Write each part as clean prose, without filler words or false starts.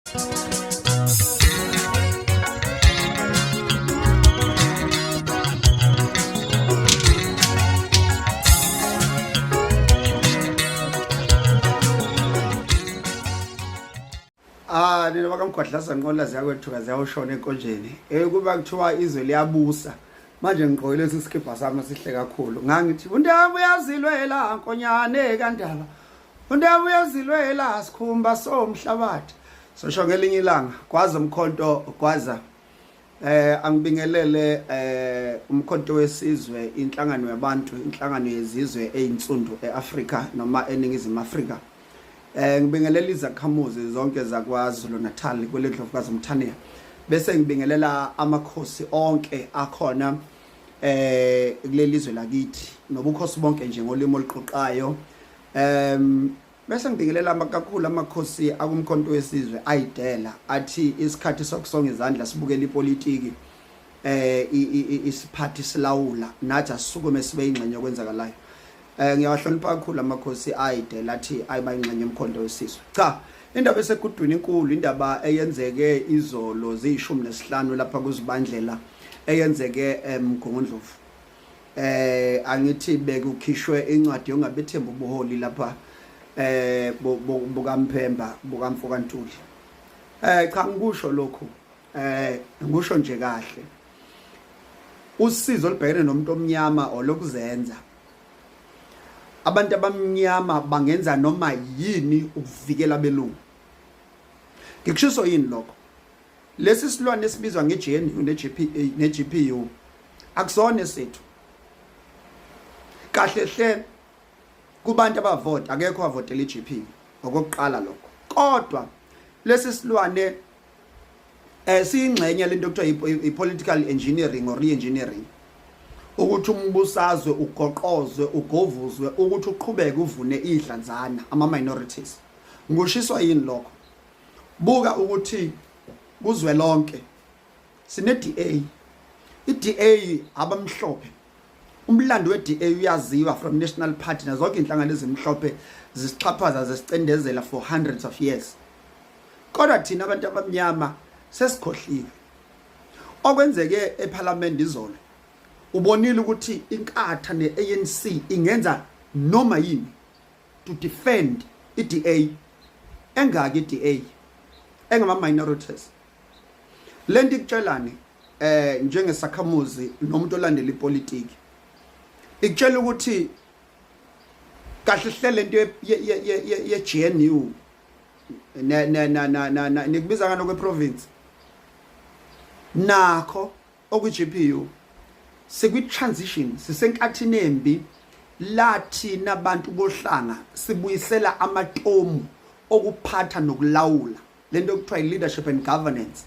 Nina bakamgodlasa nqola ziyakwethuka ziyawushona enkonjeni. Kuba kuthiwa izwe liyabusa. Manje ngigqoke lesi skipha sami sihle kakhulu. Ngangithi uNdaba uyazilwela nkonyane kaNdaba. UNdaba uyazilwela sikhumba somhlabathi. Sosho ngelinye ilanga kwaza umkhonto kwaza angibingelele umkhonto wesizwe inhlangano yabantu inhlangano yezizwe einsundu eAfrika noma eningizimu Afrika. Ngibingelela izakhamuzi zonke zakwaZulu Natal kwelendlovukazi uMthaniya bese ngibingelela amakhosi onke akhona kulelizwe lakithi nobukhosi bonke nje ngolimo oluqoqayo bese ngibingelela kakhulu amakhosi akumkhonto wesizwe ayidela athi isikhathi sokusonga izandla sibukela ipolitiki isiphathi silawula nathi asisukume sibe ingxenye yokwenzakalayo. Ngiyawahlonipha kakhulu amakhosi ayidela athi ayibayingxenye yomkhonto wesizwe. Cha, indaba esekudwini inkulu indaba eyenzeke izolo ziyi15 lapha kuzibandlela eyenzeke eMgungundlovu. Angithi bekukhishwe incwadi yongabethemba ubuholi lapha bukaMphemba bukaMfokantuli. Cha ngikusho lokho. Ngisho nje kahle. Usizo libhekene nomuntu omnyama olokuzenza. Abantu abamnyama bangenza noma yini ukuvikela abelungu. Ngikushiso yini lokho? Lesi silwane esibizwa ngeGNU neGPU akusona sethu. Kahle hle kubantu abavota akekho avotela iGPU ngokuqala lokho. Kodwa lesi silwane siyingxenye lento okuthiwa ipolitical engineering or re-engineering. Ukuthi umbusazwe ugoqozwe ugovuzwe ukuthi uqhubeke uvune idlanzana ama minorities. Ngushiswa yini lokho? Buka ukuthi kuzwe lonke sine DA. iDA abamhlophe. Umlando weDA uyaziwa from National Party nazonke inhlangano ezimhlophe zisixhaphaza zesicendezela for hundreds of years. Kodwa thina abantu abamnyama sesikhohliwe. Okwenzeke eParliament izolo ubonile ukuthi inkatha neANC ingenza noma yini to defend iDA engaki iDA engama minorities. Lento ikutshelani njengesakhamuzi nomuntu olandela ipolitiki ikutshela ukuthi kahle hle lento yeGNU nikubiza ngano kweprovince nakho okuGPU sekwi-transition sisenkathini embi lathi nabantu bohlanga sibuyisela amatomu okuphatha nokulawula lento okuthiwa leadership and governance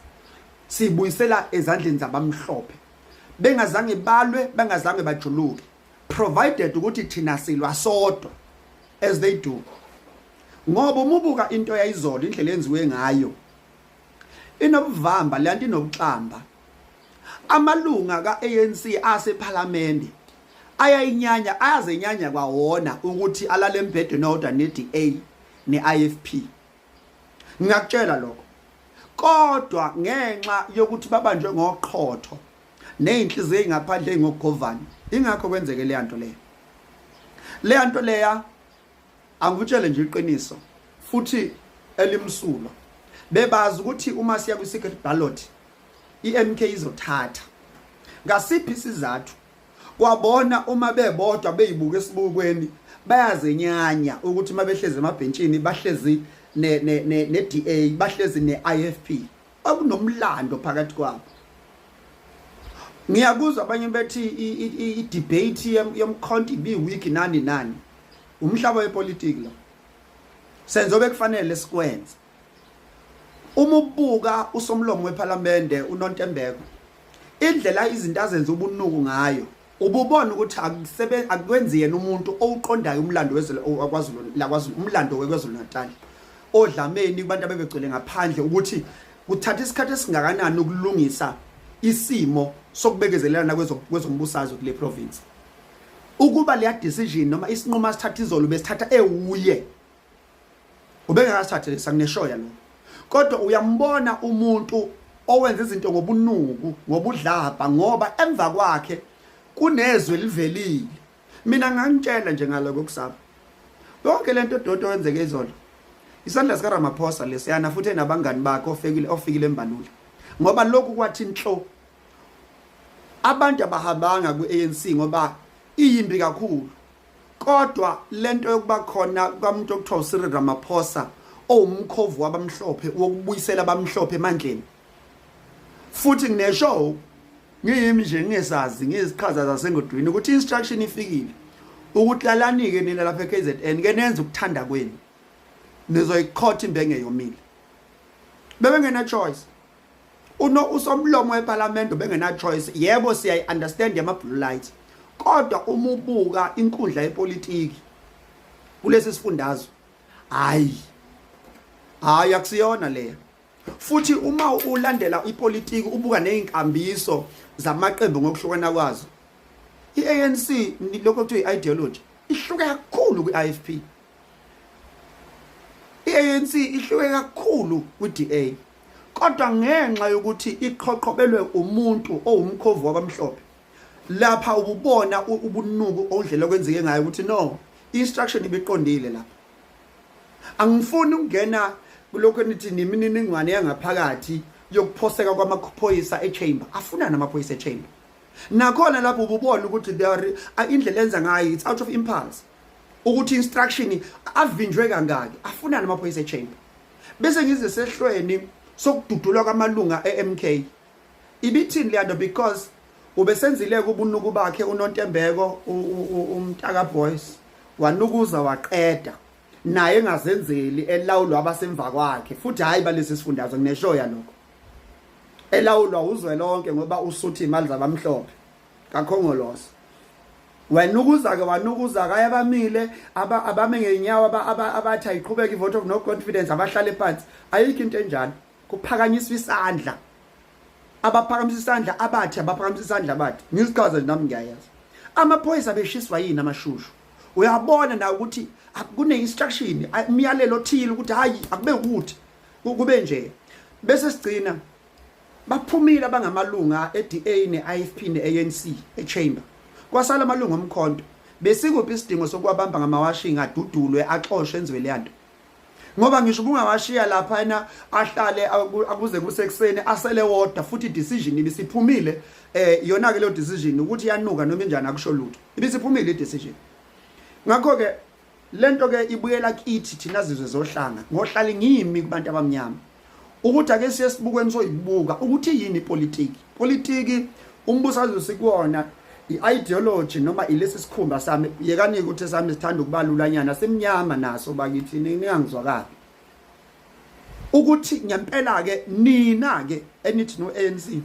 sibuyisela ezandleni zabamhlophe bengazange balwe bengazange bajuluke provided ukuthi thina silwa sodwa as they do. Ngoba umubuka into yayizolo indlela enziwe ngayo inobuvamba lento inobuxamba. Amalunga kaANC aseParliament ayayinyanya ayazenyanya kwawona ukuthi alale embhede nodwa neDA neIFP. Ngiyakutshela lokho. Kodwa ngenxa yokuthi babanjwe ngoqhotho nezinhliziyo ezingaphandle ngogovana ingakho kwenzeke le nto leyo. Le nto leya angikutshele nje iqiniso futhi elimsulo. Bebazi ukuthi uma siya ku secret ballot iMK izothatha ngasiphi isizathu kwabona uma bebodwa beyibuka esibukweni bayazenyanya ukuthi mabehleze emabhentshini bahlezi neDA bahlezi neIFP okunomlando phakathi kwabo. Ngiyakuzwa abanye bethi idebate yomkhonto ibiweek nani umhlaba wepolitiki lo senzobe kufanele sikwenze. Uma ubuka usomlomo weParliament uNontembeko indlela izinto azenza ubunuku ngayo ububona ukuthi akwenzi yena umuntu owuqondayo umlando wakwaZulu umlando weKwaZulu Natal odlameni kubantu abebegcwele ngaphandle ukuthi kuthatha isikhathi esingakanani ukulungisa isimo sokubekezelelana kwezombusazwe kule province. Ukuba leya decision noma isinquma sithatha izolo besithatha ewuye ubengakasithathe sangineshoya lo kodwa uyambona umuntu owenza izinto ngobunuku ngobudlabha ngoba emva kwakhe kunezwe livelile. Mina ngangitshela nje ngaloko kusapha yonke lento dodo wenzeke izolo isandla sika Ramaphosa lesiyana futhi nabangani bakhe ofikile embalula ngoba lokhu kwathi inhlo abantu abahambanga ku-ANC ngoba iyimbi kakhulu, kodwa lento yokuba khona kwamuntu okuthiwa uCyril Ramaphosa owumkhovu wabamhlophe wokubuyisela abamhlophe emandleni. Futhi ngineshow ngiyimi nje ngesazi ngezichaza zasengodwini ukuthi instruction ifikile ukuthi lalanike nina lapha eKZN ke nenze ukuthanda kwenu nizoyikhotha imbenge yomile. Bebengena choice. Usomlomo weParliament bengena choice. Yebo siya understand yama blue lights. Kodwa uma ubuka inkundla yepolitiki kulesi sifundazwe hayi akusiyona leyo. Futhi uma ulandela ipolitiki ubuka nezinkambiso zamaqembu ngokuhlukana kwazo, iANC lokho kuthiwa ideology ihluke kakhulu kwiIFP. iANC ihluke kakhulu kwiDA, kodwa ngenxa yokuthi iqhoqhobelwe umuntu owumkhovu wabamhlophe, lapha ububona ubunuku ondlela kwenzeke ngayo ukuthi no, instruction ibiqondile lapha. Angifuni ukungena kulokho nithi nimininingwane yangaphakathi yokuphoseka kwamaphoyisa echamber. Afuna namaphoyisa echamber. Nakhona lapho ububona ukuthi indlela enza ngayo it's out of impulse. Ukuthi instruction avinjwe kangaki afuna namaphoyisa echamber. Bese ngize sehlweni sokududulwa kwamalunga eMK. Ibithini leyanto because ubesenzile kubunuku bakhe uNontembeko umntaka boys wanukuza waqeda naye engazenzeli elawulwa abasemva kwakhe futhi hayi balesi sifundazwe ngineshow yalokho elawulwa uzwe lonke ngoba usuthi imali zabamhlophe kakhongolosi wanukuza ke ayabamile abame ngenyawo abathi ayiqhubeka ivote of no confidence abahlale phansi ayikho into enjalo kuphakanyiswa isandla abaphakamisa isandla abaphakamisa isandla bathi ngisichaza nami ngiyayazi amaphoyisa beshiswa yini amashushu uyabona na ukuthi kune instruction imiyalelo othile ukuthi hayi akube ukuthi kube nje bese sigcina baphumile abangamalunga eDA neIFP neANC echamber kwasala amalunga omkhonto besikuphi isidingo sokuwabamba ngamawashing adudulwe axoshwe enziwe leyanto ngoba ngisho ubungawashiya lapha na ahlale akuze kusekuseni asele wodwa futhi decision ibisiphumile yona ke le decision ukuthi yanuka noma enjani akusho lutho ibisiphumile i-decision. Ngakho ke lento ke ibuyela kithi thina zizwe zohlanga ngohlala ngimi kubantu abamnyama ukuthi ake siye sibukweni soyibuka ukuthi yini politiki umbusazwe sikuwona i-ideology noma ilesi sikhumba sami yekani ukuthi sami sithanda ukubalulanyana semnyama naso bakithi ningangizwakala ukuthi ngempela ke nina ke enithi no ANC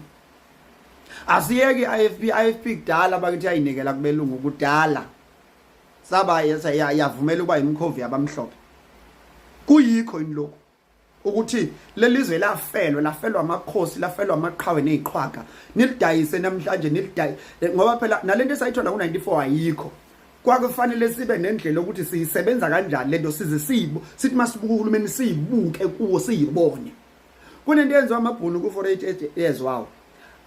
asiyeke IFP kudala bakithi ayinikela kubelungu kudala saba yavumela ukuba imkhovi yabamhlophe kuyikho inloko ukuthi lelizwe lafelwa amakhosi lafelwa amaqhawe neziqhwaga nilidayise namhlanje nilidayi ngoba phela nalento esayithola ku94 ayikho kwakufanele sibe nendlela ukuthi siyisebenza kanjani lento size sithi masibuka uhulumeni siyibuke kuwo siyibone kunento yenziwa amabhunu ku48 years wawo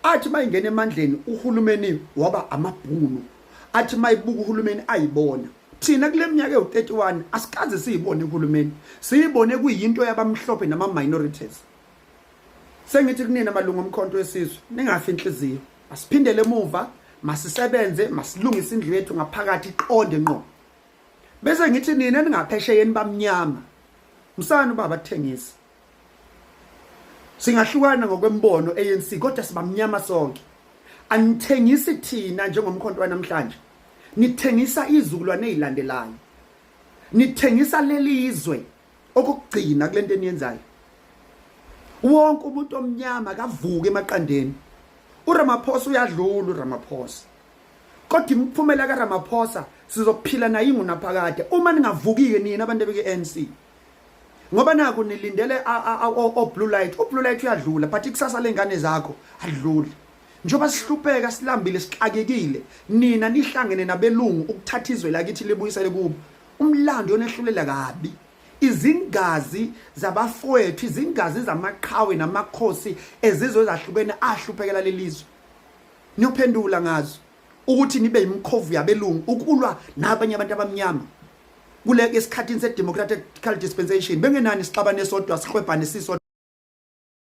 athi mayingena emandleni uhulumeni waba amabhunu athi mayibuka uhulumeni ayibona thina kule minyaka ewu31 asikaze siyibone uhulumeni siyibone kuyinto yabamhlophe nama minorities. Sengithi kunina amalungu omkhonto wesizwe ningafi inhliziyo asiphindele emuva masisebenze masilungise indlu yethu ngaphakathi iqonde ngqo bese ngithi nina ningaphesheyeni bamnyama msana ubaba athengisa singahlukana ngokwembono ANC kodwa sibamnyama sonke anithengisi thina njengomkhonto wanamhlanje nithengisa izukulwane ezilandelayo nithengisa lelizwe okugcina kulento eniyenzayo wonke umuntu omnyama kavuka emaqandeni uRamaphosa uyadlula uRamaphosa kodwa imiphumela kaRamaphosa sizophila nayo ingunaphakade uma ningavukike nina abantu bekeNC ngoba naku nilindele blue light uyadlula but ikusasa lengane zakho adlula njoba sihlupheka silambile sixakekile nina nihlangene nabelungu ukuthatha izwe lakithi libuyisele kubo umlando yonehlulela kabi izingazi zabafowethu, izingazi zamaqhawe namakhosi ezizwe ezahlukene ahluphekela lelizwe. Niyophendula ngazo ukuthi nibe imkhovu yabelungu ukulwa nabanye abantu abamnyama. Kule esikhathini se democratic dispensation bengenani isixabane sodwa sihwebhane sisodwa.